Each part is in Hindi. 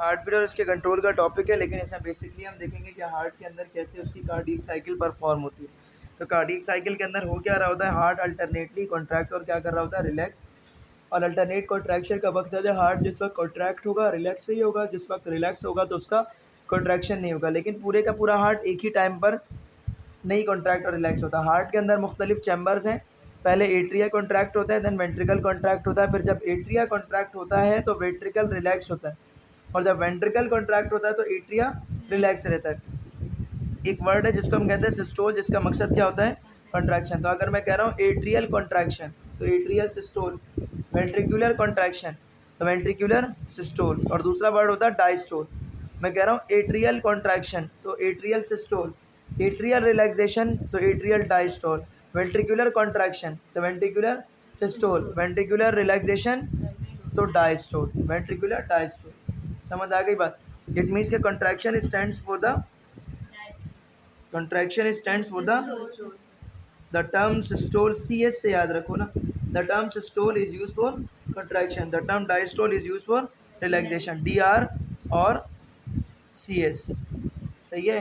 हार्ट बीट और इसके कंट्रोल का टॉपिक है, लेकिन इसमें बेसिकली हम देखेंगे कि हार्ट के अंदर कैसे उसकी कार्डियक साइकिल परफॉर्म होती है। तो कार्डियक साइकिल के अंदर हो क्या रहा होता है, हार्ट अल्टरनेटली कॉन्ट्रैक्ट और क्या कर रहा होता है, रिलैक्स। और अल्टरनेट कॉन्ट्रैक्शन का मकसद है हार्ट जिस वक्त कॉन्ट्रैक्ट होगा रिलैक्स नहीं होगा, जिस वक्त रिलैक्स होगा तो उसका कॉन्ट्रैक्शन नहीं होगा। लेकिन पूरे का पूरा हार्ट एक ही टाइम पर नहीं कॉन्ट्रैक्ट और रिलैक्स होता। हार्ट के अंदर मुख्तलिफ चैम्बर्स हैं। पहले एट्रिया कॉन्ट्रैक्ट होता है, देन वेंट्रिकल कॉन्ट्रैक्ट होता है। फिर जब एट्रिया कॉन्ट्रैक्ट होता है तो वेंट्रिकल रिलैक्स होता है, और जब वेंट्रिकल कॉन्ट्रैक्ट होता है तो एट्रिया रिलैक्स रहता है। एक वर्ड है जिसको हम कहते हैं सिस्टोल, जिसका मकसद क्या होता है, कॉन्ट्रैक्शन। तो अगर मैं कह रहा हूँ एट्रियल कॉन्ट्रैक्शन तो एट्रियल सिस्टोल, वेंट्रिकुलर कॉन्ट्रैक्शन तो वेंट्रिकुलर सिस्टोल, और दूसरा वर्ड होता है डायस्टोल। मैं कह रहा हूँ एट्रियल कॉन्ट्रैक्शन तो एट्रियल सिस्टोल, एट्रियल रिलैक्सेशन तो एट्रियल डायस्टोल, वेंट्रिकुलर कॉन्ट्रैक्शन तो वेंट्रिकुलर सिस्टोल, वेंट्रिकुलर रिलैक्सेशन तो डायस्टोल, वेंट्रिकुलर डायस्टोल। समझ आ गई बात। इट मीन्स के contraction stands for the contraction stands for the term systole, CS से याद रखो ना, the term systole is used for contraction, the term diastole is used for relaxation, DR और CS सही है।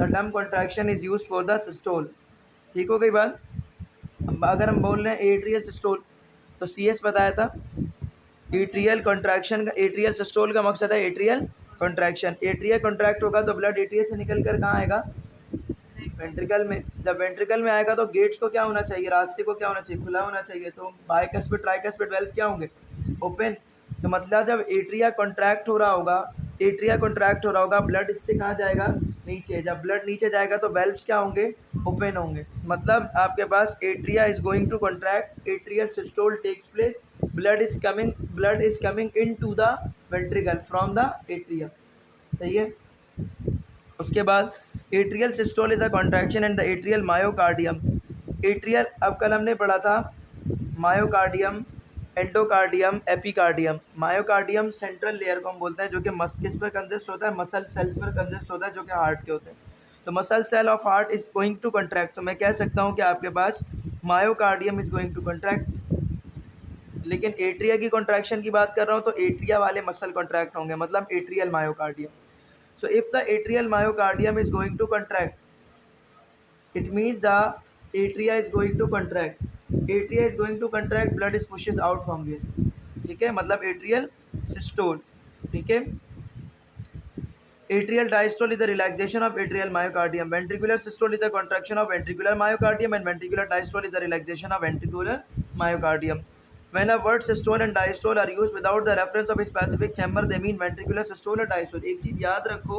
the term contraction is used for the systole। ठीक हो गई बात। अब अगर हम बोल रहे हैं एट्रियल सिस्टोल तो CS बताया था, एट्रियल कॉन्ट्रैक्शन का, एट्रियल सिस्टोल का मकसद है एट्रियल कॉन्ट्रैक्शन। एट्रियल कॉन्ट्रैक्ट होगा तो ब्लड एट्रियल से निकल कर कहाँ आएगा, वेंट्रिकल में। जब वेंट्रिकल में आएगा तो गेट्स को क्या होना चाहिए, रास्ते को क्या होना चाहिए, खुला होना चाहिए। तो बाइकस्पिड ट्राइकस्पिड वेल्व क्या होंगे, ओपन। तो मतलब जब एट्रिया कॉन्ट्रैक्ट हो रहा होगा, एट्रिया कॉन्ट्रैक्ट हो रहा होगा, ब्लड इससे कहाँ जाएगा, नीचे। जब ब्लड नीचे जाएगा तो वेल्व्स क्या होंगे, ओपन होंगे। मतलब आपके पास atria is going to contract, atrial systole takes place, blood is coming into the ventricle from the atria. सही है। उसके बाद atrial systole is a contraction and the atrial myocardium. Atrial अब कल हमने पढ़ा था myocardium, endocardium, epicardium. Myocardium central layer को हम बोलते हैं जो कि किस पर कंसिस्ट होता है, मसल सेल्स पर कंसिस्ट होता है जो कि हार्ट के होते हैं। तो muscle cell of heart is going to contract, तो मैं कह सकता हूँ कि आपके पास myocardium is going to contract. लेकिन एट्रिया की कॉन्ट्रैक्शन की बात कर रहा हूँ तो एट्रिया वाले मसल कॉन्ट्रैक्ट होंगे, मतलब atrial myocardium. So if the atrial myocardium is going to contract, it means the atria is going to contract. Atria is going to contract, blood is pushes out from here। ठीक है, मतलब atrial systole। ठीक है। Atrial diastole is the relaxation of atrial myocardium. Ventricular systole is the contraction of ventricular myocardium, and ventricular diastole is the relaxation of ventricular myocardium. When a word systole and diastole are used without the reference of a specific chamber, they mean ventricular systole or diastole। एक चीज़ याद रखो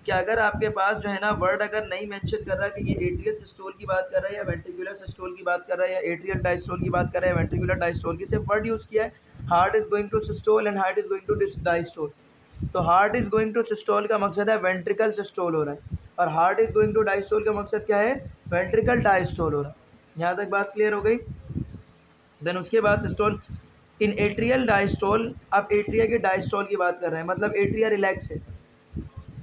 कि अगर आपके पास जो है ना वर्ड अगर नहीं मेंशन कर रहा है कि ये एट्रियल सिस्टोल की बात कर रहा है या वेंट्रिकुलर सिस्टोल की बात कर रहा है या एट्रियल डायस्टोल की बात कर रहा है, वेंट्रिकुलर डायस्टोल की, सिर्फ वर्ड यूज़ किया है, heart is going to systole and heart is going to diastole. तो heart is going to systole का मकसद है वेंट्रिकल सिस्टोल हो रहा है, और heart is going to diastole का मकसद क्या है, वेंट्रिकल डायस्टोल हो रहा है। यहाँ तक बात क्लियर हो गई। देन उसके बाद सिस्टोल इन एट्रियल डायस्टोल, अब एट्रिया के डायस्टोल की बात कर रहे हैं, मतलब एट्रिया रिलैक्स है।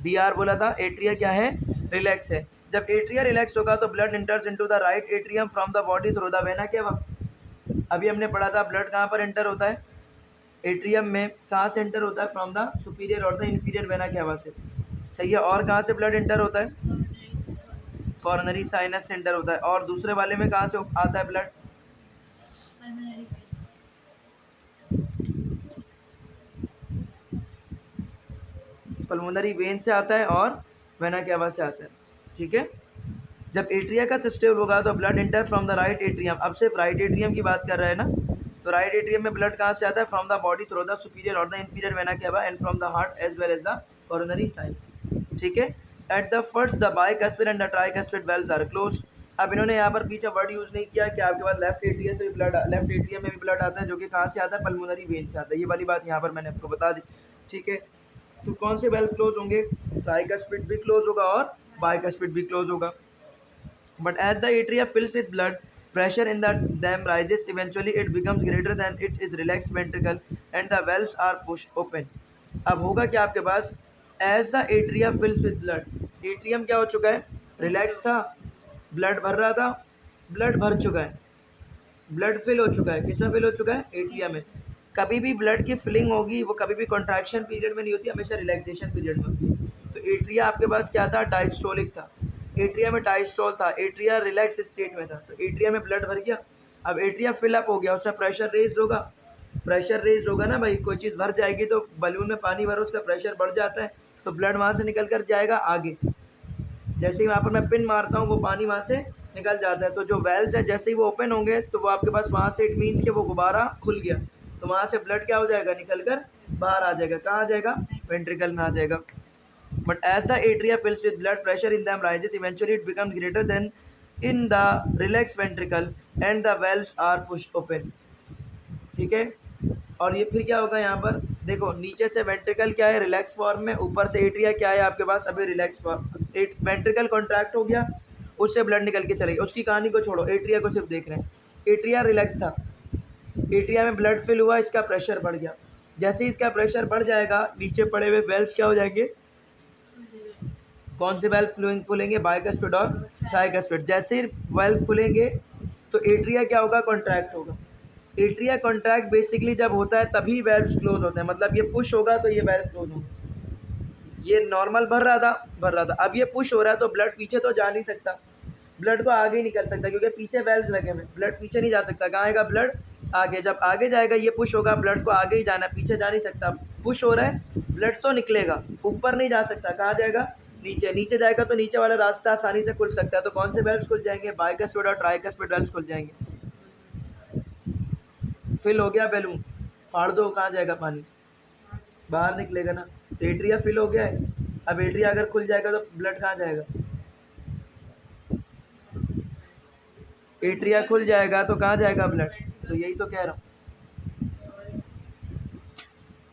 DR बोला था, एट्रिया क्या है, रिलैक्स है। जब एट्रिया रिलैक्स होगा तो blood इंटर्स into the right atrium from the body through the vena cava. अभी हमने पढ़ा था ब्लड कहाँ पर एंटर होता है, एट्रियम में। कहाँ से एंटर होता है, फ्रॉम द सुपीरियर और द इन्फीरियर वेना केवा से। सही है। और कहाँ से ब्लड एंटर होता है, कॉर्नरी साइनस से एंटर होता है। और दूसरे वाले में कहाँ से आता है ब्लड, पल्मोनरी वेन से आता है और वेना केवा से आता है। ठीक है। जब एट्रिया का सिस्टम होगा तो blood inter from the right atrium. अब सिर्फ राइट एट्रियम की बात कर रहे हैं ना, तो राइट एट्रियम में ब्लड कहाँ से आता है, from the body through the superior और the inferior vena cava and from the heart as well as the coronary sinus. ठीक है। At the first the bicuspid and the tricuspid valves are closed. अब इन्होंने यहाँ पर पीछे वर्ड यूज़ नहीं किया कि आपके पास लेफ्ट एट्रियम से भी ब्लड, लेफ्ट एट्रियम में भी ब्लड आता है जो कि कहाँ से आता है, पल्मोनरी वेन से आता है। ये वाली बात यहाँ पर मैंने आपको बता दी। ठीक है। तो कौन से वेल्व क्लोज होंगे, ट्राइकस्पिड भी क्लोज होगा और बाइकस्पिड भी क्लोज होगा। But as the atria fills with blood, pressure in them rises. Eventually, it becomes greater than it is relaxed ventricle, and the valves are pushed open. अब होगा क्या आपके पास, as the atria fills with blood, atrium क्या हो चुका है, रिलैक्स था, ब्लड भर रहा था, ब्लड भर चुका है, ब्लड फिल हो चुका है। किसमें फिल हो चुका है, एट्रिया में। कभी भी ब्लड की फिलिंग होगी वो कभी भी कॉन्ट्रैक्शन पीरियड में नहीं होती, हमेशा रिलैक्सेशन पीरियड में होती है। तो एट्रिया आपके पास क्या था, डायस्टोलिक था, एट्रिया में डायस्टोल था, एट्रिया रिलैक्स स्टेट में था, तो एट्रिया में ब्लड भर गया। अब एट्रिया फिलअप हो गया, उसमें प्रेशर रेज होगा, प्रेशर रेज होगा ना भाई, कोई चीज़ भर जाएगी तो बलून में पानी भरो उसका प्रेशर बढ़ जाता है, तो ब्लड वहाँ से निकल कर जाएगा आगे। जैसे ही वहाँ पर मैं पिन मारता हूँ वो पानी वहाँ से निकल जाता है। तो जो वेल्व है जैसे ही वो ओपन होंगे तो वो आपके पास वहाँ से इट मीन्स कि वो गुब्बारा खुल गया, तो वहाँ से ब्लड क्या हो जाएगा, निकल कर बाहर आ जाएगा। कहाँ आ जाएगा, वेंट्रिकल में आ जाएगा। But as the atria fills with blood, pressure in them rises, eventually it becomes greater than in the relaxed ventricle and the valves are pushed open। ठीक है, और ये फिर क्या होगा, यहाँ पर देखो नीचे से वेंट्रिकल क्या है, रिलैक्स फॉर्म में, ऊपर से एट्रिया क्या है आपके पास अभी रिलैक्स फॉर्म। वेंट्रिकल कॉन्ट्रैक्ट हो गया, उससे ब्लड निकल के चलेगी, उसकी कहानी को छोड़ो, एट्रिया को सिर्फ देख रहे हैं। एट्रिया रिलैक्स था, एट्रिया में ब्लड फिल हुआ, इसका प्रेशर बढ़ गया। जैसे ही इसका प्रेशर बढ़ जाएगा नीचे पड़े हुए वेल्व्स क्या हो जाएंगे, कौन से वेल्व खुलेंगे, बाइकस्पिड और ट्राइकस्पिड। जैसे ही वेल्व खुलेंगे तो एट्रिया क्या होगा, कॉन्ट्रैक्ट होगा। एट्रिया कॉन्ट्रैक्ट बेसिकली जब होता है तभी वेल्व्स क्लोज होते हैं, मतलब ये पुश होगा तो ये वेल्व क्लोज होगा। ये नॉर्मल भर रहा था, अब ये पुश हो रहा है तो ब्लड पीछे तो जा नहीं सकता, ब्लड को आगे ही निकल सकता क्योंकि पीछे वेल्व्स लगे हुए, ब्लड पीछे नहीं जा सकता। कहाँ आएगा ब्लड, आगे। जब आगे जाएगा ये पुश होगा, ब्लड को आगे ही जाना है, पीछे जा नहीं सकता। पुश हो रहा है ब्लड तो निकलेगा, ऊपर नहीं जा सकता, कहाँ जाएगा, नीचे। नीचे जाएगा तो नीचे वाला रास्ता आसानी से खुल सकता है, तो कौन से वेल्व्स खुल जाएंगे, बाइकस्पिड और ट्राइकस्पिड वेल्व्स खुल जाएंगे। फिल हो गया बैलून, फाड़ दो, कहाँ जाएगा पानी, बाहर निकलेगा ना। तो एट्रिया फिल हो गया है, अब एट्रिया अगर खुल जाएगा तो ब्लड कहाँ जाएगा, एट्रिया खुल जाएगा तो कहाँ जाएगा ब्लड। तो यही तो कह रहा हूँ,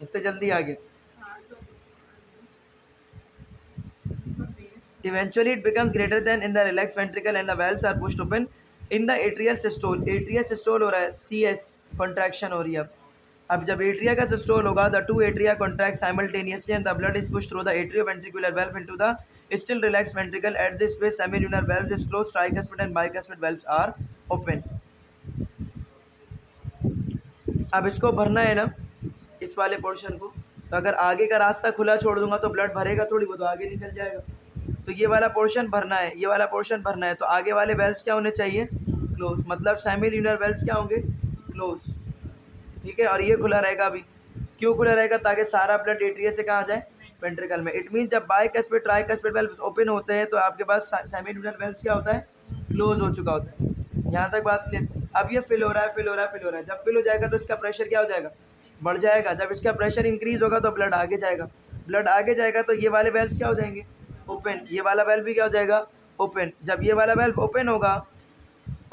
इतने जल्दी आ गया। Eventually it becomes greater than in the relaxed ventricle and the valves are pushed open in the atrial systole। atrial systole हो रहा है, CS contraction हो रही है। अब जब एट्रिया का सिस्टोल होगा, the two atria contract simultaneously and the blood is pushed through the atrioventricular valve into the still relaxed ventricle। at this place semilunar valve is closed, tricuspid and bicuspid valves are open। अब इसको भरना है ना, इस वाले पोर्शन को, तो अगर आगे का रास्ता खुला छोड़ दूंगा तो ब्लड भरेगा थोड़ी, वो तो आगे निकल जाएगा। तो ये वाला पोर्शन भरना है, ये वाला पोर्शन भरना है, तो आगे वाले वेल्व्स क्या होने चाहिए, क्लोज, मतलब सेमिल्यूनर वेल्व्स क्या होंगे, क्लोज। ठीक है, और ये खुला रहेगा। अभी क्यों खुला रहेगा, ताकि सारा ब्लड एट्रिया से कहाँ जाए, वेंट्रिकल में। इट मीन जब बाइकस्पिड ट्राइकस्पिड वेल्व्स ओपन होते हैं तो आपके पास सेमिल्यूनर वेल्व्स क्या होता है, क्लोज हो चुका होता है। यहाँ तक बात क्लियर। अब ये फिल हो रहा है, फिल हो रहा है, फिल हो रहा है, जब फिल हो जाएगा तो इसका प्रेशर क्या हो जाएगा, बढ़ जाएगा। जब इसका प्रेशर इंक्रीज होगा तो ब्लड आगे जाएगा, ब्लड आगे जाएगा तो ये वाले वेल्व्स क्या हो जाएंगे, ओपन। ये वाला वेल्व भी क्या हो जाएगा, ओपन। जब ये वाला वेल्व ओपन होगा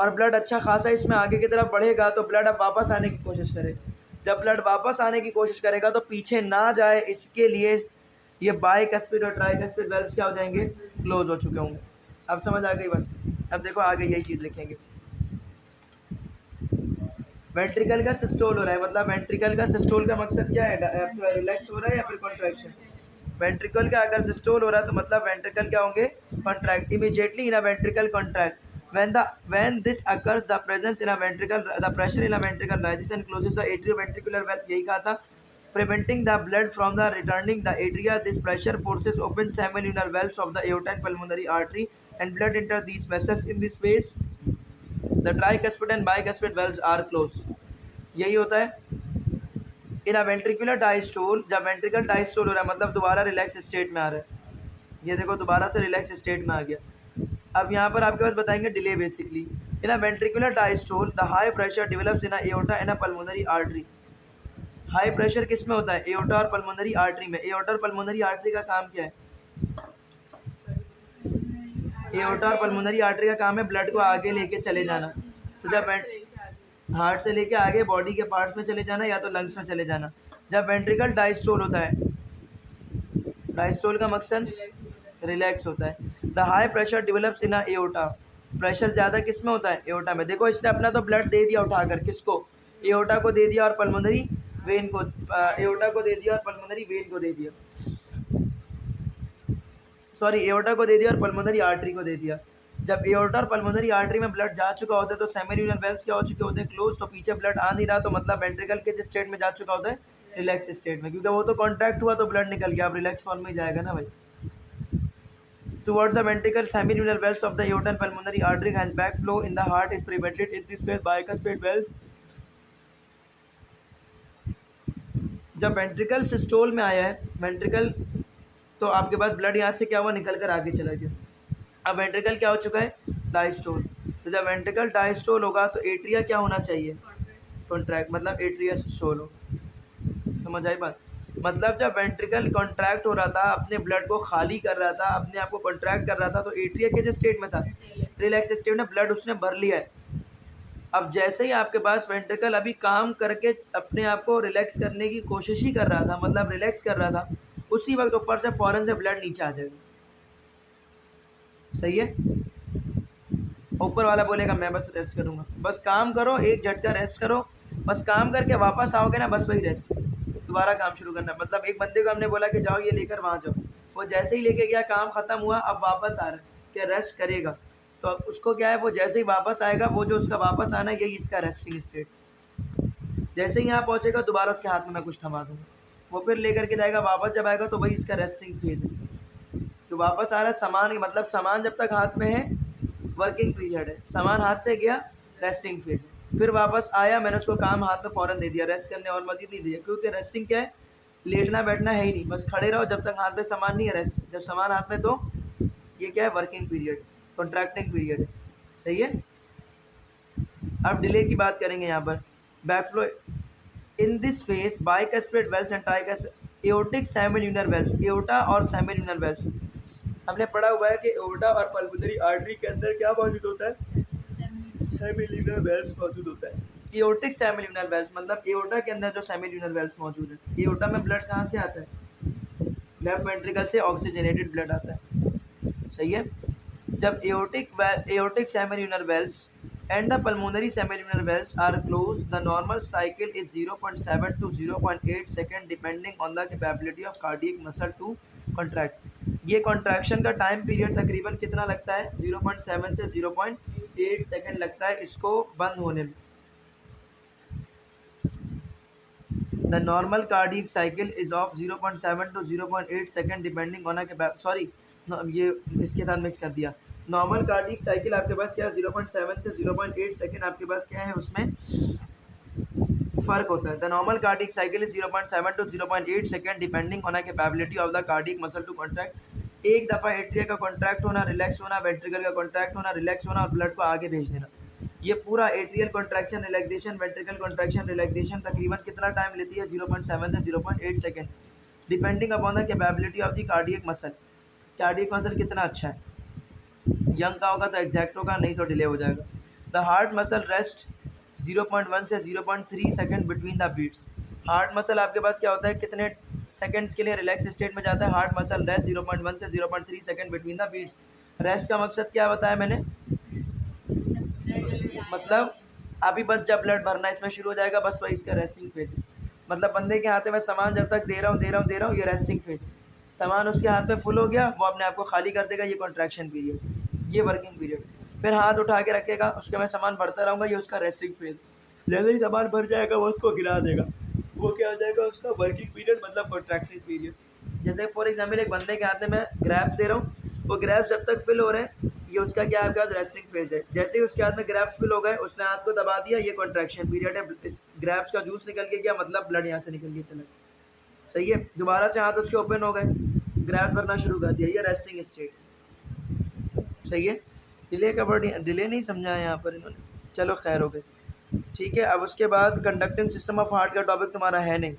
और ब्लड अच्छा खासा इसमें आगे की तरफ बढ़ेगा तो ब्लड अब वापस आने की कोशिश करेगा। जब ब्लड वापस आने की कोशिश करेगा तो पीछे ना जाए, इसके लिए ये बाइकस्पिड और ट्राइकस्पिड वेल्व्स क्या हो जाएंगे, क्लोज हो चुके होंगे। अब समझ आ गई बात। अब देखो आगे यही चीज़ लिखेंगे। वेंट्रिकल का सिस्टोल हो रहा है, मतलब वेंट्रिकल का सिस्टोल का मकसद क्या है, रिलैक्स हो रहा है या फिर कॉन्ट्रैक्शन। वेंट्रिकल का अगर सिस्टोल हो रहा है तो मतलब वेंट्रिकल क्या होंगे, contract. Immediately in a ventricle contract when this occurs the presence in a ventricle, the pressure in a ventricle rises and closes the atrioventricular valve। यही कहा था, preventing the blood from the returning the atria। this pressure forces open semilunar valves of the aorta and pulmonary artery and blood enter these vessels। in this space the tricuspid and bicuspid valves are closed। यही होता है। इन अ वेंट्रिकुलर डायस्टोल, जब वेंट्रिकल डायस्टोल हो रहा है मतलब दोबारा रिलैक्स स्टेट में आ रहा है। ये देखो दोबारा से रिलैक्स स्टेट में आ गया। अब यहाँ पर आपके पास बताएंगे delay. Basically in a ventricular diastole the high pressure develops in a aorta and a pulmonary artery. High pressure किस में होता है, एओर्टा और पल्मोनरी आर्टरी में। एओर्टा और पल्मोनरी आर्टरी का काम क्या है, एओर्टा और पल्मोनरी आर्टरी का काम है ब्लड को आगे लेके चले जाना। तो जब हार्ट से लेके आगे बॉडी के पार्ट्स में चले जाना या तो लंग्स में चले जाना। जब वेंट्रिकल डायस्टोल होता है, डायस्टोल का मकसद रिलैक्स होता है। The high pressure develops in a aorta. Pressure ज़्यादा किस में होता है, एओर्टा में। देखो इसने अपना तो ब्लड दे दिया उठाकर, किसको, एओर्टा को दे दिया और पल्मोनरी वेन को, एओर्टा को दे दिया और पल्मोनरी वेन को दे दिया, सॉरी एओर्टा को दे दिया और पल्मोनरी आर्टरी को दे दिया। जब एओर्टा और पल्मोनरी आर्टरी में ब्लड जा चुका होता है तो सेमील्यूनर वेल्व्स क्या हो चुके होते हैं, क्लोज, तो पीछे ब्लड आ नहीं रहा, तो मतलब वेंट्रिकल किस स्टेट में जा चुका होता है, रिलैक्स स्टेट में, क्योंकि वो तो कॉन्ट्रैक्ट हुआ तो ब्लड निकल गया, अब रिलैक्स फॉर्म में जाएगा ना भाई. Towards the ventricle, semilunar valves of the aorta and pulmonary artery has backflow in the heart is prevented in this way bicuspid valves. जब वेंट्रिकल सिस्टोल में आया है, वेंट्रिकल, तो आपके पास ब्लड यहाँ से क्या हुआ, निकल कर आगे चला गया. अब वेंट्रिकल क्या हो चुका है, डायस्टोल. तो जब वेंट्रिकल डायस्टोल होगा तो एट्रिया क्या होना चाहिए, कॉन्ट्रैक्ट, मतलब एट्रिया सिस्टोल हो. समझ आई बात. मतलब जब वेंट्रिकल कॉन्ट्रैक्ट हो रहा था, अपने ब्लड को खाली कर रहा था, अपने आप को कॉन्ट्रैक्ट कर रहा था, तो एट्रिया के जो स्टेट में था, रिलैक्स स्टेट में, ब्लड उसने भर लिया है. अब जैसे ही आपके पास वेंट्रिकल अभी काम करके अपने आप को रिलैक्स करने की कोशिश ही कर रहा था, मतलब रिलैक्स कर रहा था, उसी वक्त ऊपर से फ़ौरन से ब्लड नीचे आ जाएगा. सही है. ऊपर वाला बोलेगा मैं बस रेस्ट करूँगा, बस काम करो, एक झटका रेस्ट करो, बस काम करके वापस आओगे ना, बस वही रेस्ट, दोबारा काम शुरू करना. मतलब एक बंदे को हमने बोला कि जाओ ये लेकर वहाँ जाओ, वो जैसे ही लेके गया, काम ख़त्म हुआ, अब वापस आ रहा है क्या, रेस्ट करेगा, तो अब उसको क्या है, वो जैसे ही वापस आएगा, वो जो उसका वापस आना है, यही इसका रेस्टिंग स्टेट. जैसे ही यहाँ पहुँचेगा दोबारा उसके हाथ में मैं कुछ थमा दूँगा, वो फिर लेकर के जाएगा, वापस जब आएगा तो वही इसका रेस्टिंग फेज है. तो वापस आ रहा है सामान, मतलब सामान जब तक हाथ में है वर्किंग पीरियड है, सामान हाथ से गया रेस्टिंग फेज है, फिर वापस आया, मैंने उसको काम हाथ में फ़ौरन दे दिया, रेस्ट करने और मजीद नहीं दिया, क्योंकि रेस्टिंग क्या है, लेटना बैठना है ही नहीं, बस खड़े रहो जब तक हाथ में सामान नहीं है, रेस्ट. जब सामान हाथ में, तो ये क्या है, वर्किंग पीरियड, कॉन्ट्रैक्टिंग पीरियड है. सही है. अब डिले की बात करेंगे यहाँ पर. Backflow in this phase bicuspid valves and tricuspid aortic semilunar valves, aorta और सेमिल्यूनर वेल्व्स हमने पढ़ा हुआ है कि एओर्टा और पल्मोनरी आर्टरी के अंदर क्या मौजूद होता है, सेमिल्यूनर वेल्व्स मौजूद होता है. एओर्टिक सेमिल्यूनर वेल्व्स मतलब एओर्टा के अंदर जो सेमिल्यूनर वेल्व्स मौजूद है. एओर्टा में ब्लड कहाँ से आता है, लेफ्ट वेंट्रिकल से ऑक्सीजनेटेड ब्लड आता है. सही है. जब aortic semilunar valves and the pulmonary semilunar valves are closed, the normal cycle is 0.7 to 0.8 second depending on the capability of cardiac muscle to contract. ये कॉन्ट्रैक्शन का टाइम पीरियड तकरीबन कितना लगता है, 0.7 से 0.8 सेकेंड लगता है इसको बंद होने में. The normal cardiac cycle is of 0.7 to 0.8 second depending on a sorry ये इसके साथ मिक्स कर दिया. नॉर्मल कार्डिक साइकिल आपके पास क्या है, 0.7 से 0.8 सेकेंड आपके पास क्या है, उसमें फ़र्क होता है. The normal cardiac cycle is 0.7 to 0.8 second depending on the capability of the cardiac muscle to contract. एक दफ़ा एट्रिया का कॉन्ट्रैक्ट होना, रिलैक्स होना, वेंट्रिकल का कॉन्ट्रैक्ट होना, रिलैक्स होना और ब्लड को आगे भेज देना. ये पूरा atrial contraction relaxation, ventricle contraction relaxation तकरीबन कितना टाइम लेती है, 0.7 से 0.8 second depending upon the capability of the cardiac muscle. Cardiac muscle कितना अच्छा है, यंग का होगा तो एग्जैक्ट होगा, नहीं तो डिले हो जाएगा. द हार्ट मसल रेस्ट 0.1 से 0.3 second between the beats. Heart muscle आपके पास क्या होता है, कितने सेकेंड्स के लिए रिलैक्स स्टेट में जाता है, हार्ट मसल रेस्ट 0.1 से 0.3 second between the beats. Rest का मकसद क्या बताया मैंने, मतलब अभी बस जब ब्लड भरना इसमें शुरू हो जाएगा, बस वही इसका रेस्टिंग फेज है. मतलब बंदे के हाथ में सामान जब तक दे रहा हूँ, ये रेस्टिंग फेज है. सामान उसके हाथ में फुल हो गया, वो अपने आप को खाली कर देगा, ये कॉन्ट्रैक्शन पीरियड, ये वर्किंग पीरियड. फिर हाथ उठा के रखेगा, उसके मैं सामान भरता रहूँगा, ये उसका रेस्टिंग फेज. जैसे ही सामान भर जाएगा वो उसको गिरा देगा, वो क्या हो जाएगा, उसका वर्किंग पीरियड मतलब कॉन्ट्रैक्टिंग पीरियड. जैसे फॉर एग्जाम्पल एक बंदे के हाथ में मैं ग्रैप्स दे रहा हूँ, वो ग्रैप्स जब तक फिल हो रहे हैं, ये उसका क्या आपके पास रेस्टिंग फेज है. जैसे ही उसके हाथ में ग्रैप्स फिल हो गए, उसने हाथ को दबा दिया, ये कॉन्ट्रैक्शन पीरियड है. इस ग्रैप्स का जूस निकल के गया, मतलब ब्लड यहाँ से निकल के चला. सही है. दोबारा से हाथ उसके ओपन हो गए, ग्रैप्स भरना शुरू कर दिया, ये रेस्टिंग स्टेट. सही है. डिले का वर्ड, डिले नहीं समझा है यहाँ पर इन्होंने, चलो खैर हो गए. ठीक है. अब उसके बाद कंडक्टिंग सिस्टम ऑफ हार्ट का टॉपिक तुम्हारा है नहीं,